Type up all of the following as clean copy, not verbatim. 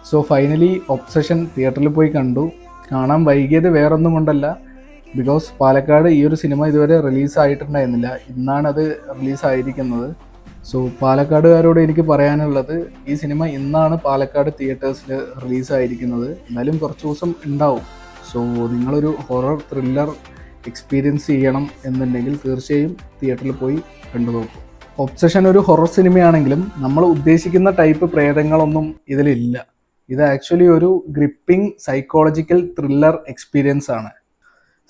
So finally obsession തിയേറ്ററിൽ പോയി കണ്ടു. കാണാൻ വൈകിയത് വേറൊന്നും കൊണ്ടല്ല, ബിക്കോസ് പാലക്കാട് ഈ ഒരു സിനിമ ഇതുവരെ റിലീസായിട്ടുണ്ടായിരുന്നില്ല. ഇന്നാണ് അത് റിലീസായിരിക്കുന്നത്. സോ പാലക്കാടുകാരോട് എനിക്ക് പറയാനുള്ളത്, ഈ സിനിമ ഇന്നാണ് പാലക്കാട് തിയേറ്റേഴ്സിൽ റിലീസായിരിക്കുന്നത്. എന്നാലും കുറച്ച് ദിവസം ഉണ്ടാവും. സോ നിങ്ങളൊരു ഹൊറർ ത്രില്ലർ എക്സ്പീരിയൻസ് ചെയ്യണം എന്നുണ്ടെങ്കിൽ തീർച്ചയായും തിയേറ്ററിൽ പോയി കണ്ടു നോക്കും. ഒബ്സഷൻ ഒരു ഹൊറർ സിനിമയാണെങ്കിലും നമ്മൾ ഉദ്ദേശിക്കുന്ന ടൈപ്പ് പ്രേതങ്ങളൊന്നും ഇതിലില്ല. ഇത് ആക്ച്വലി ഒരു ഗ്രിപ്പിംഗ് സൈക്കോളജിക്കൽ ത്രില്ലർ എക്സ്പീരിയൻസ് ആണ്.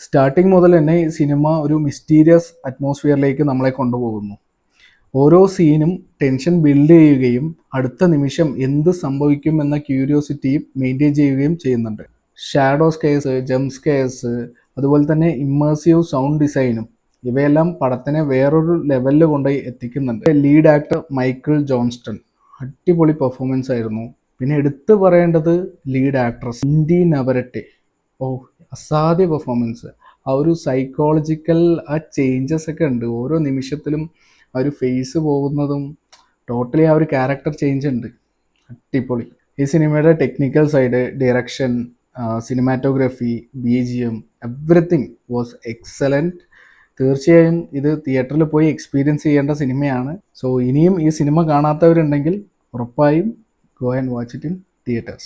സ്റ്റാർട്ടിങ് മുതൽ തന്നെ ഈ സിനിമ ഒരു മിസ്റ്റീരിയസ് അറ്റ്മോസ്ഫിയറിലേക്ക് നമ്മളെ കൊണ്ടുപോകുന്നു. ഓരോ സീനും ടെൻഷൻ ബിൽഡ് ചെയ്യുകയും അടുത്ത നിമിഷം എന്ത് സംഭവിക്കും എന്ന ക്യൂരിയോസിറ്റിയും മെയിൻറ്റെയിൻ ചെയ്യുകയും ചെയ്യുന്നുണ്ട്. ഷാഡോ സ്കെയർസ്, ജംപ് സ്കെയർസ്, അതുപോലെ തന്നെ ഇമ്മേഴ്സീവ് സൗണ്ട് ഡിസൈനും ഇവയെല്ലാം പടത്തിനെ വേറൊരു ലെവലിൽ കൊണ്ടുപോയി എത്തിക്കുന്നുണ്ട്. ലീഡ് ആക്ടർ മൈക്കിൾ ജോൺസ്റ്റൺ അടിപൊളി പെർഫോമൻസ് ആയിരുന്നു. പിന്നെ എടുത്തു പറയേണ്ടത് ലീഡ് ആക്ട്രസ് ഇൻഡി നവരട്ടെ. ഓ, അസാധ്യ പെർഫോമൻസ്. ആ ഒരു സൈക്കോളജിക്കൽ ആ ചേഞ്ചസ് ഒക്കെ ഉണ്ട് ഓരോ നിമിഷത്തിലും. ആ ഒരു ഫേസ് പോകുന്നതും ടോട്ടലി ആ ഒരു ക്യാരക്ടർ ചേഞ്ച് ഉണ്ട്. അടിപൊളി. ഈ സിനിമയുടെ technical side, direction, cinematography, BGM, everything was excellent. തീർച്ചയായും ഇത് തിയേറ്ററിൽ പോയി എക്സ്പീരിയൻസ് ചെയ്യേണ്ട സിനിമയാണ്. സോ ഇനിയും ഈ സിനിമ കാണാത്തവരുണ്ടെങ്കിൽ ഉറപ്പായും go and watch it in theaters.